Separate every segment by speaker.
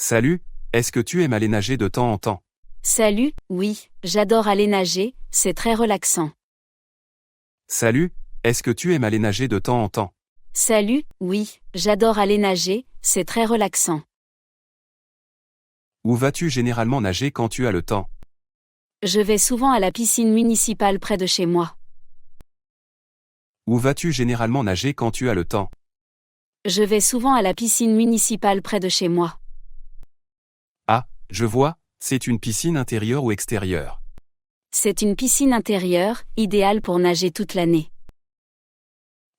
Speaker 1: Salut, est-ce que tu aimes aller nager de temps en temps?
Speaker 2: Salut, oui, j'adore aller nager, c'est très relaxant.
Speaker 1: Salut, est-ce que tu aimes aller nager de temps en temps?
Speaker 2: Salut, oui, j'adore aller nager, c'est très relaxant.
Speaker 1: Où vas-tu généralement nager quand tu as le temps?
Speaker 2: Je vais souvent à la piscine municipale près de chez moi.
Speaker 1: Où vas-tu généralement nager quand tu as le temps?
Speaker 2: Je vais souvent à la piscine municipale près de chez moi.
Speaker 1: Ah, je vois, c'est une piscine intérieure ou extérieure?
Speaker 2: C'est une piscine intérieure, idéale pour nager toute l'année.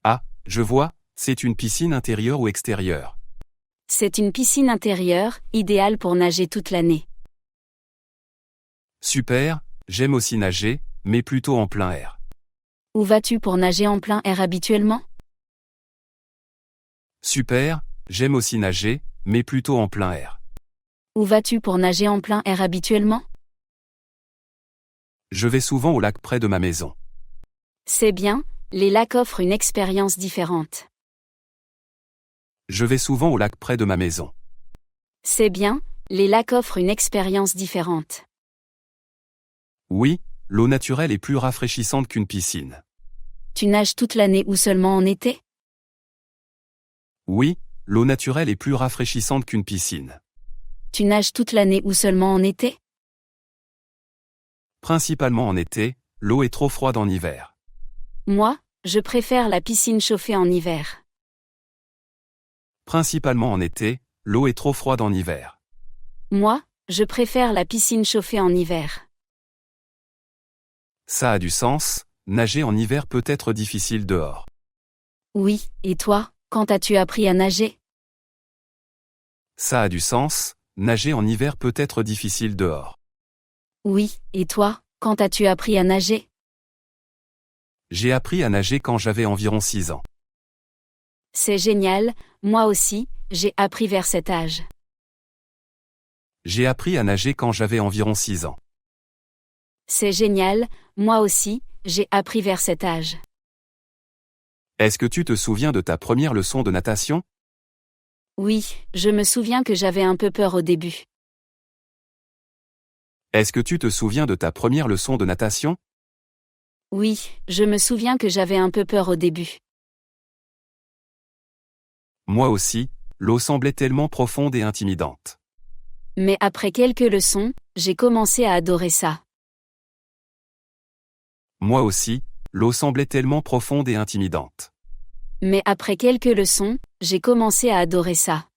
Speaker 1: Ah, je vois, c'est une piscine intérieure ou extérieure?
Speaker 2: C'est une piscine intérieure, idéale pour nager toute l'année.
Speaker 1: Super, j'aime aussi nager, mais plutôt en plein air.
Speaker 2: Où vas-tu pour nager en plein air habituellement?
Speaker 1: Super, j'aime aussi nager, mais plutôt en plein air.
Speaker 2: Où vas-tu pour nager en plein air habituellement?
Speaker 1: Je vais souvent au lac près de ma maison.
Speaker 2: C'est bien, les lacs offrent une expérience différente.
Speaker 1: Je vais souvent au lac près de ma maison.
Speaker 2: C'est bien, les lacs offrent une expérience différente.
Speaker 1: Oui, l'eau naturelle est plus rafraîchissante qu'une piscine.
Speaker 2: Tu nages toute l'année ou seulement en été?
Speaker 1: Oui, l'eau naturelle est plus rafraîchissante qu'une piscine.
Speaker 2: Tu nages toute l'année ou seulement en été?
Speaker 1: Principalement en été, l'eau est trop froide en hiver.
Speaker 2: Moi, je préfère la piscine chauffée en hiver.
Speaker 1: Principalement en été, l'eau est trop froide en hiver.
Speaker 2: Moi, je préfère la piscine chauffée en hiver.
Speaker 1: Ça a du sens, nager en hiver peut être difficile dehors.
Speaker 2: Oui, et toi, quand as-tu appris à nager?
Speaker 1: Ça a du sens, nager en hiver peut être difficile dehors.
Speaker 2: Oui, et toi, quand as-tu appris à nager?
Speaker 1: J'ai appris à nager quand j'avais environ 6 ans.
Speaker 2: C'est génial, moi aussi, j'ai appris vers cet âge.
Speaker 1: J'ai appris à nager quand j'avais environ 6 ans.
Speaker 2: C'est génial, moi aussi, j'ai appris vers cet âge.
Speaker 1: Est-ce que tu te souviens de ta première leçon de natation?
Speaker 2: Oui, je me souviens que j'avais un peu peur au début.
Speaker 1: Est-ce que tu te souviens de ta première leçon de natation?
Speaker 2: Oui, je me souviens que j'avais un peu peur au début.
Speaker 1: Moi aussi, l'eau semblait tellement profonde et intimidante.
Speaker 2: Mais après quelques leçons, j'ai commencé à adorer ça.
Speaker 1: Moi aussi, l'eau semblait tellement profonde et intimidante.
Speaker 2: Mais après quelques leçons, j'ai commencé à adorer ça.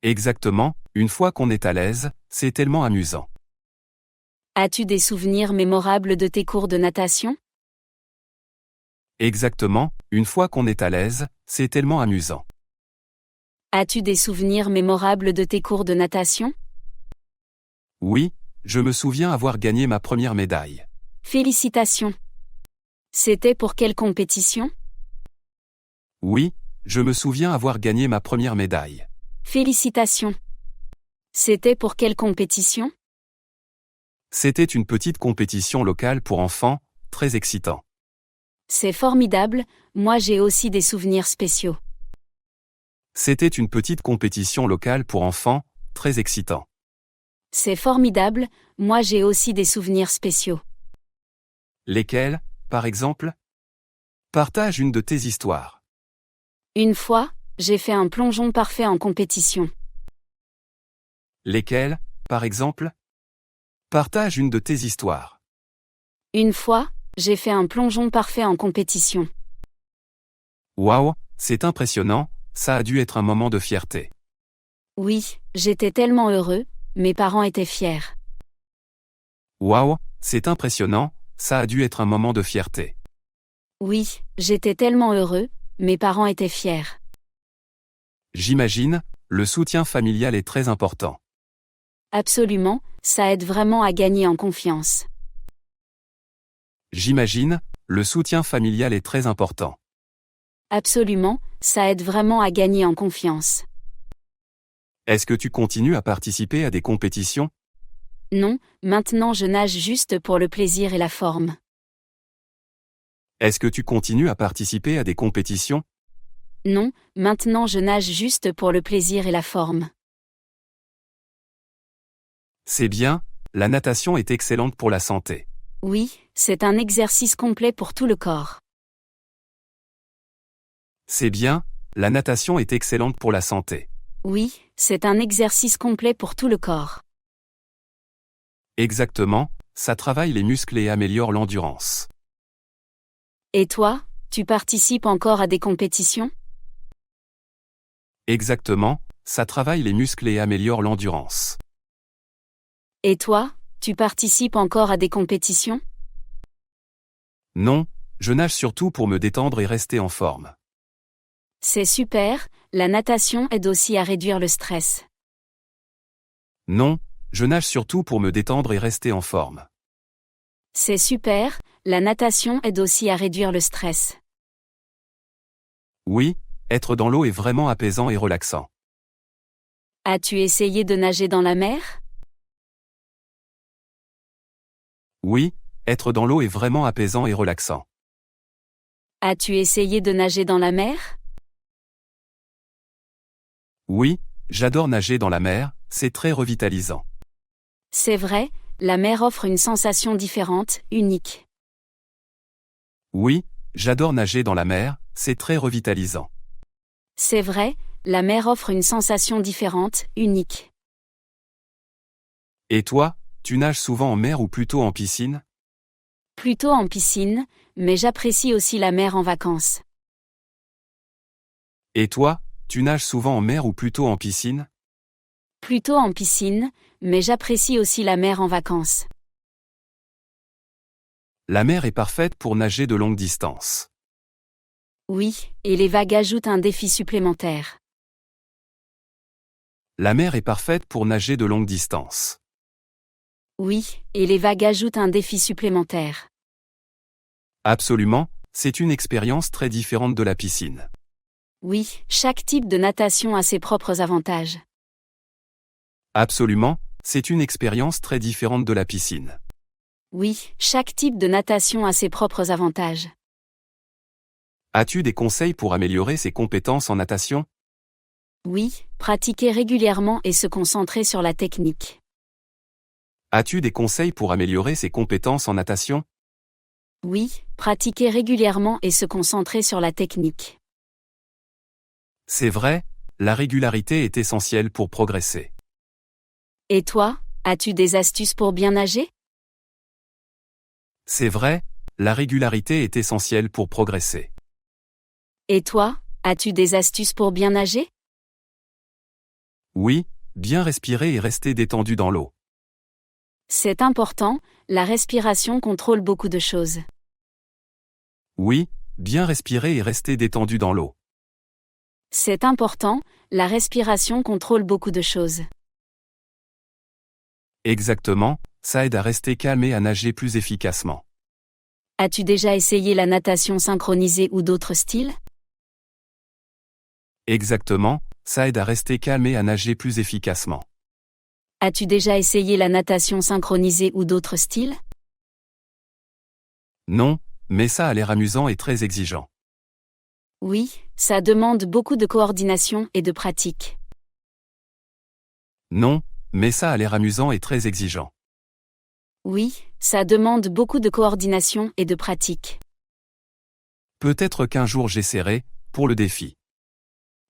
Speaker 1: Exactement, une fois qu'on est à l'aise, c'est tellement amusant.
Speaker 2: As-tu des souvenirs mémorables de tes cours de natation?
Speaker 1: Exactement, une fois qu'on est à l'aise, c'est tellement amusant.
Speaker 2: As-tu des souvenirs mémorables de tes cours de natation?
Speaker 1: Oui, je me souviens avoir gagné ma première médaille.
Speaker 2: Félicitations. C'était pour quelle compétition?
Speaker 1: Oui, je me souviens avoir gagné ma première médaille.
Speaker 2: Félicitations. C'était pour quelle compétition?
Speaker 1: C'était une petite compétition locale pour enfants, très excitant.
Speaker 2: C'est formidable, moi j'ai aussi des souvenirs spéciaux.
Speaker 1: C'était une petite compétition locale pour enfants, très excitant.
Speaker 2: C'est formidable, moi j'ai aussi des souvenirs spéciaux.
Speaker 1: Lesquels, par exemple? Partage une de tes histoires.
Speaker 2: Une fois, j'ai fait un plongeon parfait en compétition.
Speaker 1: Lesquels, par exemple? Partage une de tes histoires.
Speaker 2: Une fois, j'ai fait un plongeon parfait en compétition.
Speaker 1: Waouh, c'est impressionnant, ça a dû être un moment de fierté.
Speaker 2: Oui, j'étais tellement heureux, mes parents étaient fiers.
Speaker 1: Waouh, c'est impressionnant, ça a dû être un moment de fierté.
Speaker 2: Oui, j'étais tellement heureux, mes parents étaient fiers.
Speaker 1: J'imagine, le soutien familial est très important.
Speaker 2: Absolument, ça aide vraiment à gagner en confiance.
Speaker 1: J'imagine, le soutien familial est très important.
Speaker 2: Absolument, ça aide vraiment à gagner en confiance.
Speaker 1: Est-ce que tu continues à participer à des compétitions?
Speaker 2: Non, maintenant je nage juste pour le plaisir et la forme.
Speaker 1: Est-ce que tu continues à participer à des compétitions?
Speaker 2: Non, maintenant je nage juste pour le plaisir et la forme.
Speaker 1: C'est bien, la natation est excellente pour la santé.
Speaker 2: Oui, c'est un exercice complet pour tout le corps.
Speaker 1: C'est bien, la natation est excellente pour la santé.
Speaker 2: Oui, c'est un exercice complet pour tout le corps.
Speaker 1: Exactement, ça travaille les muscles et améliore l'endurance.
Speaker 2: Et toi, tu participes encore à des compétitions?
Speaker 1: Exactement, ça travaille les muscles et améliore l'endurance.
Speaker 2: Et toi, tu participes encore à des compétitions?
Speaker 1: Non, je nage surtout pour me détendre et rester en forme.
Speaker 2: C'est super, la natation aide aussi à réduire le stress.
Speaker 1: Non, je nage surtout pour me détendre et rester en forme.
Speaker 2: C'est super, la natation aide aussi à réduire le stress.
Speaker 1: Oui, être dans l'eau est vraiment apaisant et relaxant.
Speaker 2: As-tu essayé de nager dans la mer?
Speaker 1: Oui, être dans l'eau est vraiment apaisant et relaxant.
Speaker 2: As-tu essayé de nager dans la mer?
Speaker 1: Oui, j'adore nager dans la mer, c'est très revitalisant.
Speaker 2: C'est vrai, la mer offre une sensation différente, unique.
Speaker 1: Oui, j'adore nager dans la mer, c'est très revitalisant.
Speaker 2: C'est vrai, la mer offre une sensation différente, unique.
Speaker 1: Et toi, tu nages souvent en mer ou plutôt en piscine?
Speaker 2: Plutôt en piscine, mais j'apprécie aussi la mer en vacances.
Speaker 1: Et toi, tu nages souvent en mer ou plutôt en piscine?
Speaker 2: Plutôt en piscine, mais j'apprécie aussi la mer en vacances.
Speaker 1: La mer est parfaite pour nager de longues distances.
Speaker 2: Oui, et les vagues ajoutent un défi supplémentaire.
Speaker 1: La mer est parfaite pour nager de longues distances.
Speaker 2: Oui, et les vagues ajoutent un défi supplémentaire.
Speaker 1: Absolument, c'est une expérience très différente de la piscine.
Speaker 2: Oui, chaque type de natation a ses propres avantages.
Speaker 1: Absolument, c'est une expérience très différente de la piscine.
Speaker 2: Oui, chaque type de natation a ses propres avantages.
Speaker 1: As-tu des conseils pour améliorer ses compétences en natation?
Speaker 2: Oui, pratiquer régulièrement et se concentrer sur la technique.
Speaker 1: As-tu des conseils pour améliorer ses compétences en natation?
Speaker 2: Oui, pratiquer régulièrement et se concentrer sur la technique.
Speaker 1: C'est vrai, la régularité est essentielle pour progresser.
Speaker 2: Et toi, as-tu des astuces pour bien nager?
Speaker 1: C'est vrai, la régularité est essentielle pour progresser.
Speaker 2: Et toi, as-tu des astuces pour bien nager?
Speaker 1: Oui, bien respirer et rester détendu dans l'eau.
Speaker 2: C'est important, la respiration contrôle beaucoup de choses.
Speaker 1: Oui, bien respirer et rester détendu dans l'eau.
Speaker 2: C'est important, la respiration contrôle beaucoup de choses.
Speaker 1: Exactement, ça aide à rester calme et à nager plus efficacement.
Speaker 2: As-tu déjà essayé la natation synchronisée ou d'autres styles?
Speaker 1: Exactement, ça aide à rester calme et à nager plus efficacement.
Speaker 2: As-tu déjà essayé la natation synchronisée ou d'autres styles?
Speaker 1: Non, mais ça a l'air amusant et très exigeant.
Speaker 2: Oui, ça demande beaucoup de coordination et de pratique.
Speaker 1: Non, mais ça a l'air amusant et très exigeant.
Speaker 2: Oui, ça demande beaucoup de coordination et de pratique.
Speaker 1: Peut-être qu'un jour j'essaierai, pour le défi.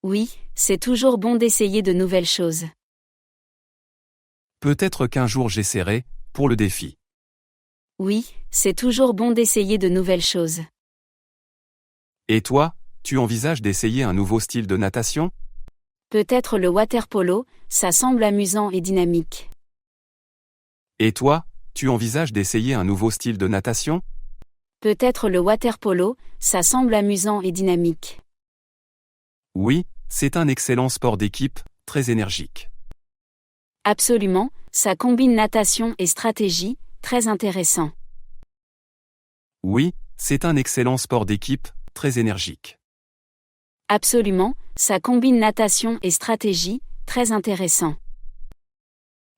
Speaker 2: Oui, c'est toujours bon d'essayer de nouvelles choses.
Speaker 1: Peut-être qu'un jour j'essaierai, pour le défi.
Speaker 2: Oui, c'est toujours bon d'essayer de nouvelles choses.
Speaker 1: Et toi, tu envisages d'essayer un nouveau style de natation?
Speaker 2: Peut-être le water polo, ça semble amusant et dynamique.
Speaker 1: Et toi, tu envisages d'essayer un nouveau style de natation?
Speaker 2: Peut-être le water polo, ça semble amusant et dynamique.
Speaker 1: Oui, c'est un excellent sport d'équipe, très énergique.
Speaker 2: Absolument, ça combine natation et stratégie, très intéressant.
Speaker 1: Oui, c'est un excellent sport d'équipe, très énergique.
Speaker 2: Absolument, ça combine natation et stratégie, très intéressant.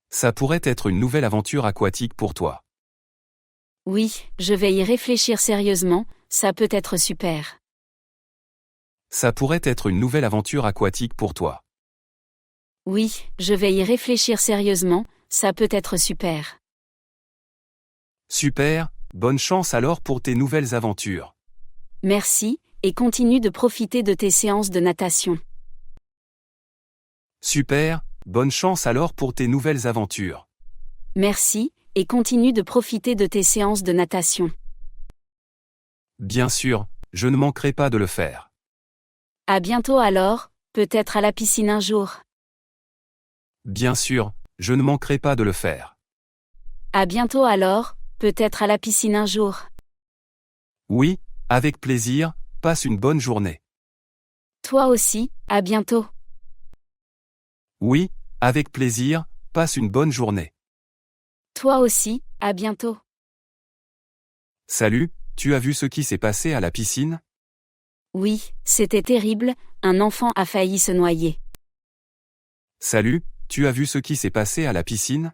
Speaker 1: Ça pourrait être une nouvelle aventure aquatique pour toi.
Speaker 2: Oui, je vais y réfléchir sérieusement, ça peut être super.
Speaker 1: Ça pourrait être une nouvelle aventure aquatique pour toi.
Speaker 2: Oui, je vais y réfléchir sérieusement, ça peut être super.
Speaker 1: Super, bonne chance alors pour tes nouvelles aventures.
Speaker 2: Merci, et continue de profiter de tes séances de natation.
Speaker 1: Super, bonne chance alors pour tes nouvelles aventures.
Speaker 2: Merci, et continue de profiter de tes séances de natation.
Speaker 1: Bien sûr, je ne manquerai pas de le faire.
Speaker 2: À bientôt alors, peut-être à la piscine un jour.
Speaker 1: Bien sûr, je ne manquerai pas de le faire.
Speaker 2: À bientôt alors, peut-être à la piscine un jour.
Speaker 1: Oui, avec plaisir, passe une bonne journée.
Speaker 2: Toi aussi, à bientôt.
Speaker 1: Oui, avec plaisir, passe une bonne journée.
Speaker 2: Toi aussi, à bientôt.
Speaker 1: Salut, tu as vu ce qui s'est passé à la piscine?
Speaker 2: Oui, c'était terrible, un enfant a failli se noyer.
Speaker 1: Salut, tu as vu ce qui s'est passé à la piscine?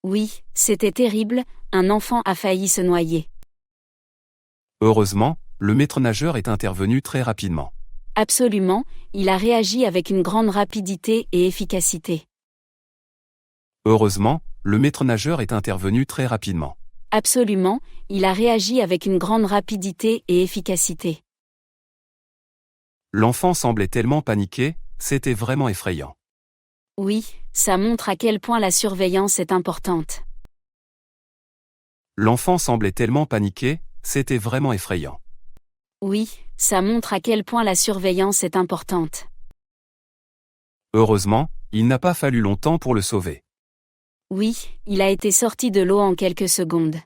Speaker 2: Oui, c'était terrible, un enfant a failli se noyer.
Speaker 1: Heureusement, le maître nageur est intervenu très rapidement.
Speaker 2: Absolument, il a réagi avec une grande rapidité et efficacité.
Speaker 1: Heureusement, le maître nageur est intervenu très rapidement.
Speaker 2: Absolument, il a réagi avec une grande rapidité et efficacité.
Speaker 1: L'enfant semblait tellement paniqué, c'était vraiment effrayant.
Speaker 2: Oui, ça montre à quel point la surveillance est importante.
Speaker 1: L'enfant semblait tellement paniqué, c'était vraiment effrayant.
Speaker 2: Oui, ça montre à quel point la surveillance est importante.
Speaker 1: Heureusement, il n'a pas fallu longtemps pour le sauver.
Speaker 2: Oui, il a été sorti de l'eau en quelques secondes.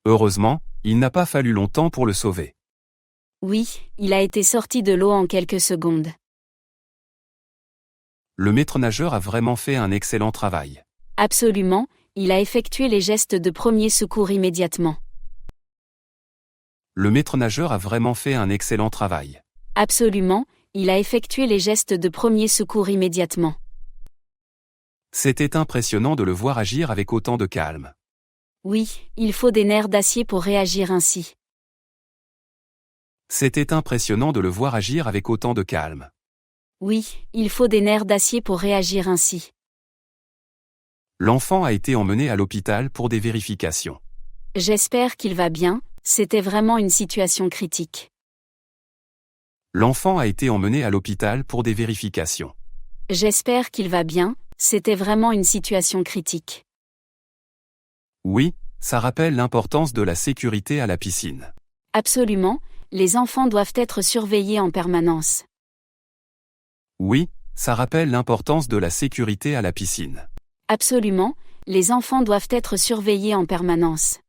Speaker 1: Heureusement, il n'a pas fallu longtemps pour le sauver.
Speaker 2: Oui, il a été sorti de l'eau en quelques secondes.
Speaker 1: Le maître nageur a vraiment fait un excellent travail.
Speaker 2: Absolument, il a effectué les gestes de premier secours immédiatement.
Speaker 1: Le maître nageur a vraiment fait un excellent travail.
Speaker 2: Absolument, il a effectué les gestes de premier secours immédiatement.
Speaker 1: C'était impressionnant de le voir agir avec autant de calme.
Speaker 2: Oui, il faut des nerfs d'acier pour réagir ainsi.
Speaker 1: C'était impressionnant de le voir agir avec autant de calme.
Speaker 2: Oui, il faut des nerfs d'acier pour réagir ainsi.
Speaker 1: L'enfant a été emmené à l'hôpital pour des vérifications.
Speaker 2: J'espère qu'il va bien, c'était vraiment une situation critique.
Speaker 1: L'enfant a été emmené à l'hôpital pour des vérifications.
Speaker 2: J'espère qu'il va bien, c'était vraiment une situation critique.
Speaker 1: Oui, ça rappelle l'importance de la sécurité à la piscine.
Speaker 2: Absolument, les enfants doivent être surveillés en permanence.
Speaker 1: Oui, ça rappelle l'importance de la sécurité à la piscine.
Speaker 2: Absolument, les enfants doivent être surveillés en permanence.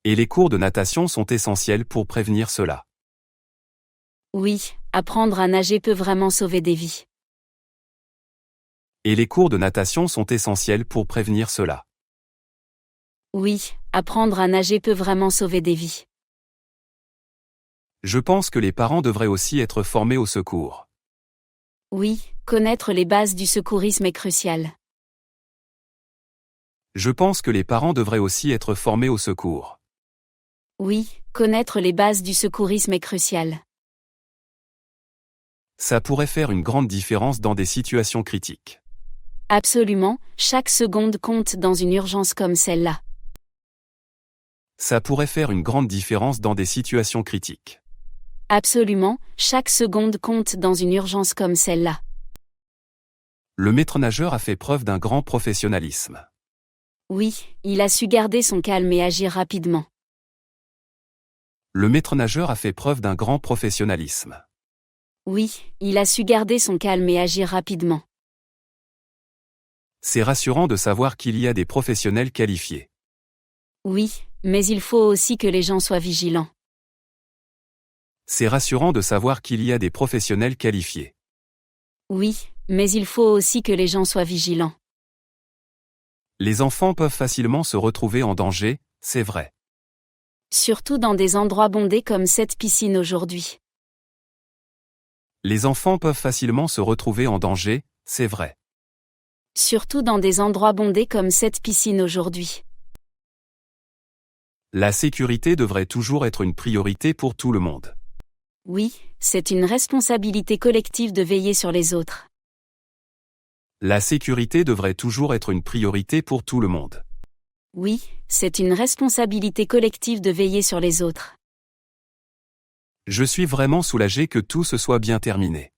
Speaker 1: Et les cours de natation sont essentiels pour prévenir cela.
Speaker 2: Oui, apprendre à nager peut vraiment sauver des vies.
Speaker 1: Et les cours de natation sont essentiels pour prévenir cela.
Speaker 2: Oui, apprendre à nager peut vraiment sauver des vies.
Speaker 1: Je pense que les parents devraient aussi être formés au secours.
Speaker 2: Oui, connaître les bases du secourisme est crucial.
Speaker 1: Je pense que les parents devraient aussi être formés au secours.
Speaker 2: Oui, connaître les bases du secourisme est crucial.
Speaker 1: Ça pourrait faire une grande différence dans des situations critiques.
Speaker 2: Absolument, chaque seconde compte dans une urgence comme celle-là.
Speaker 1: Ça pourrait faire une grande différence dans des situations critiques.
Speaker 2: Absolument, chaque seconde compte dans une urgence comme celle-là.
Speaker 1: Le maître nageur a fait preuve d'un grand professionnalisme.
Speaker 2: Oui, il a su garder son calme et agir rapidement.
Speaker 1: Le maître nageur a fait preuve d'un grand professionnalisme.
Speaker 2: Oui, il a su garder son calme et agir rapidement.
Speaker 1: C'est rassurant de savoir qu'il y a des professionnels qualifiés.
Speaker 2: Oui, mais il faut aussi que les gens soient vigilants.
Speaker 1: C'est rassurant de savoir qu'il y a des professionnels qualifiés.
Speaker 2: Oui, mais il faut aussi que les gens soient vigilants.
Speaker 1: Les enfants peuvent facilement se retrouver en danger, c'est vrai.
Speaker 2: Surtout dans des endroits bondés comme cette piscine aujourd'hui.
Speaker 1: Les enfants peuvent facilement se retrouver en danger, c'est vrai.
Speaker 2: Surtout dans des endroits bondés comme cette piscine aujourd'hui.
Speaker 1: La sécurité devrait toujours être une priorité pour tout le monde.
Speaker 2: Oui, c'est une responsabilité collective de veiller sur les autres.
Speaker 1: La sécurité devrait toujours être une priorité pour tout le monde.
Speaker 2: Oui, c'est une responsabilité collective de veiller sur les autres.
Speaker 1: Je suis vraiment soulagé que tout se soit bien terminé.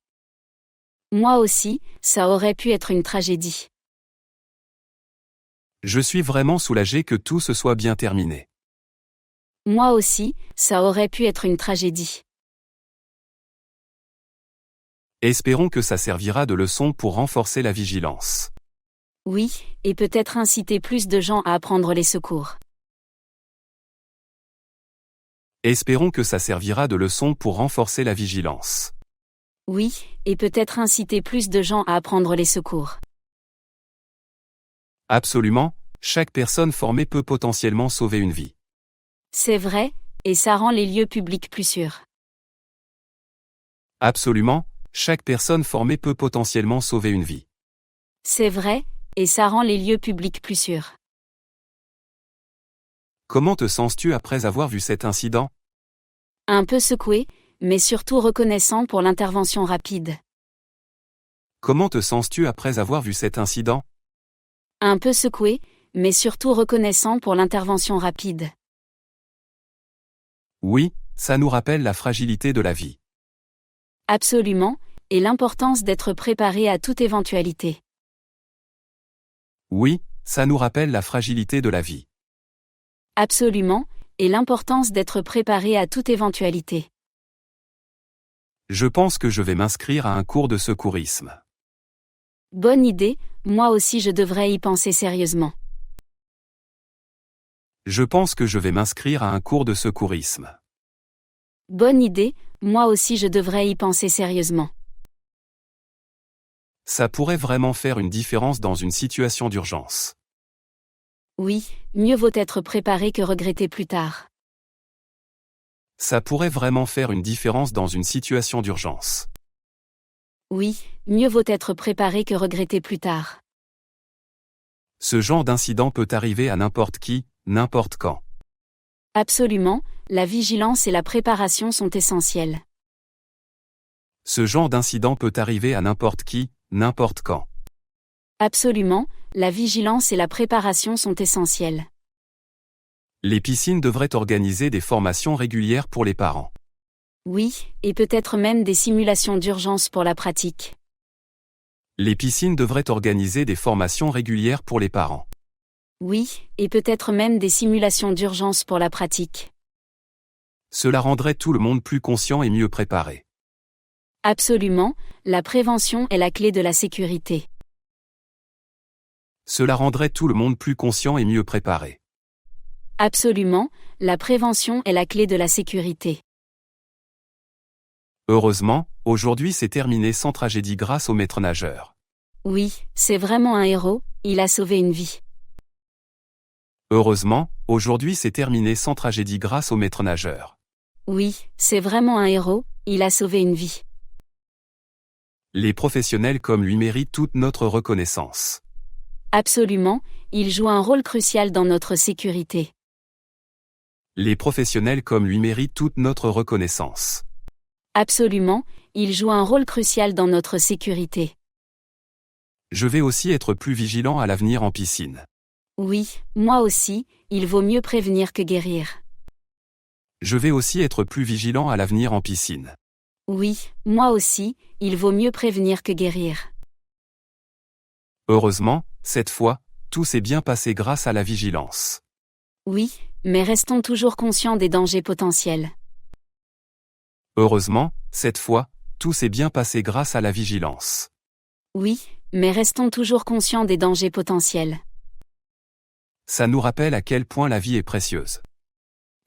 Speaker 2: Moi aussi, ça aurait pu être une tragédie.
Speaker 1: Je suis vraiment soulagé que tout se soit bien terminé.
Speaker 2: Moi aussi, ça aurait pu être une tragédie.
Speaker 1: Espérons que ça servira de leçon pour renforcer la vigilance.
Speaker 2: Oui, et peut-être inciter plus de gens à apprendre les secours.
Speaker 1: Espérons que ça servira de leçon pour renforcer la vigilance.
Speaker 2: Oui, et peut-être inciter plus de gens à apprendre les secours.
Speaker 1: Absolument, chaque personne formée peut potentiellement sauver une vie.
Speaker 2: C'est vrai, et ça rend les lieux publics plus sûrs.
Speaker 1: Absolument, chaque personne formée peut potentiellement sauver une vie.
Speaker 2: C'est vrai, et ça rend les lieux publics plus sûrs.
Speaker 1: Comment te sens-tu après avoir vu cet incident?
Speaker 2: Un peu secoué, mais surtout reconnaissant pour l'intervention rapide.
Speaker 1: Comment te sens-tu après avoir vu cet incident?
Speaker 2: Un peu secoué, mais surtout reconnaissant pour l'intervention rapide.
Speaker 1: Oui, ça nous rappelle la fragilité de la vie.
Speaker 2: Absolument, et l'importance d'être préparé à toute éventualité.
Speaker 1: Oui, ça nous rappelle la fragilité de la vie.
Speaker 2: Absolument, et l'importance d'être préparé à toute éventualité.
Speaker 1: Je pense que je vais m'inscrire à un cours de secourisme.
Speaker 2: Bonne idée, moi aussi je devrais y penser sérieusement.
Speaker 1: Je pense que je vais m'inscrire à un cours de secourisme.
Speaker 2: Bonne idée, moi aussi je devrais y penser sérieusement.
Speaker 1: Ça pourrait vraiment faire une différence dans une situation d'urgence.
Speaker 2: Oui, mieux vaut être préparé que regretter plus tard.
Speaker 1: Ça pourrait vraiment faire une différence dans une situation d'urgence.
Speaker 2: Oui, mieux vaut être préparé que regretter plus tard.
Speaker 1: Ce genre d'incident peut arriver à n'importe qui, n'importe quand.
Speaker 2: Absolument, la vigilance et la préparation sont essentielles.
Speaker 1: Ce genre d'incident peut arriver à n'importe qui, n'importe quand.
Speaker 2: Absolument, la vigilance et la préparation sont essentielles.
Speaker 1: Les piscines devraient organiser des formations régulières pour les parents.
Speaker 2: Oui, et peut-être même des simulations d'urgence pour la pratique.
Speaker 1: Les piscines devraient organiser des formations régulières pour les parents.
Speaker 2: Oui, et peut-être même des simulations d'urgence pour la pratique.
Speaker 1: Cela rendrait tout le monde plus conscient et mieux préparé.
Speaker 2: Absolument, la prévention est la clé de la sécurité.
Speaker 1: Cela rendrait tout le monde plus conscient et mieux préparé.
Speaker 2: Absolument, la prévention est la clé de la sécurité.
Speaker 1: Heureusement, aujourd'hui c'est terminé sans tragédie grâce au maître nageur.
Speaker 2: Oui, c'est vraiment un héros, il a sauvé une vie.
Speaker 1: Heureusement, aujourd'hui c'est terminé sans tragédie grâce au maître nageur.
Speaker 2: Oui, c'est vraiment un héros, il a sauvé une vie.
Speaker 1: Les professionnels comme lui méritent toute notre reconnaissance.
Speaker 2: Absolument, il joue un rôle crucial dans notre sécurité.
Speaker 1: Les professionnels comme lui méritent toute notre reconnaissance.
Speaker 2: Absolument, il joue un rôle crucial dans notre sécurité.
Speaker 1: Je vais aussi être plus vigilant à l'avenir en piscine.
Speaker 2: Oui, moi aussi, il vaut mieux prévenir que guérir.
Speaker 1: Je vais aussi être plus vigilant à l'avenir en piscine.
Speaker 2: Oui, moi aussi, il vaut mieux prévenir que guérir.
Speaker 1: Heureusement, cette fois, tout s'est bien passé grâce à la vigilance.
Speaker 2: Oui, mais restons toujours conscients des dangers potentiels.
Speaker 1: Heureusement, cette fois, tout s'est bien passé grâce à la vigilance.
Speaker 2: Oui, mais restons toujours conscients des dangers potentiels.
Speaker 1: Ça nous rappelle à quel point la vie est précieuse.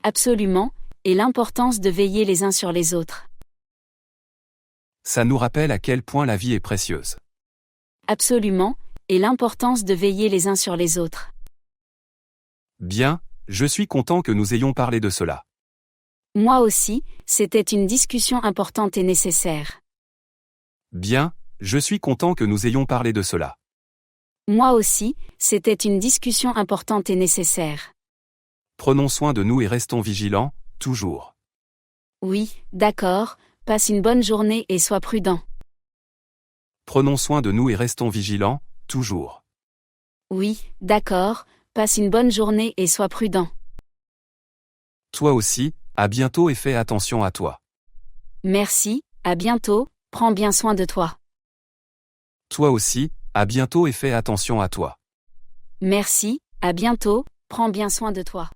Speaker 2: Absolument, et l'importance de veiller les uns sur les autres.
Speaker 1: Ça nous rappelle à quel point la vie est précieuse.
Speaker 2: Absolument, et l'importance de veiller les uns sur les autres.
Speaker 1: Bien, je suis content que nous ayons parlé de cela.
Speaker 2: Moi aussi, c'était une discussion importante et nécessaire.
Speaker 1: Bien, je suis content que nous ayons parlé de cela.
Speaker 2: Moi aussi, c'était une discussion importante et nécessaire.
Speaker 1: Prenons soin de nous et restons vigilants, toujours.
Speaker 2: Oui, d'accord, passe une bonne journée et sois prudent.
Speaker 1: Prenons soin de nous et restons vigilants, toujours.
Speaker 2: Oui, d'accord, passe une bonne journée et sois prudent.
Speaker 1: Toi aussi, à bientôt et fais attention à toi.
Speaker 2: Merci, à bientôt, prends bien soin de toi.
Speaker 1: Toi aussi, à bientôt et fais attention à toi.
Speaker 2: Merci, à bientôt, prends bien soin de toi.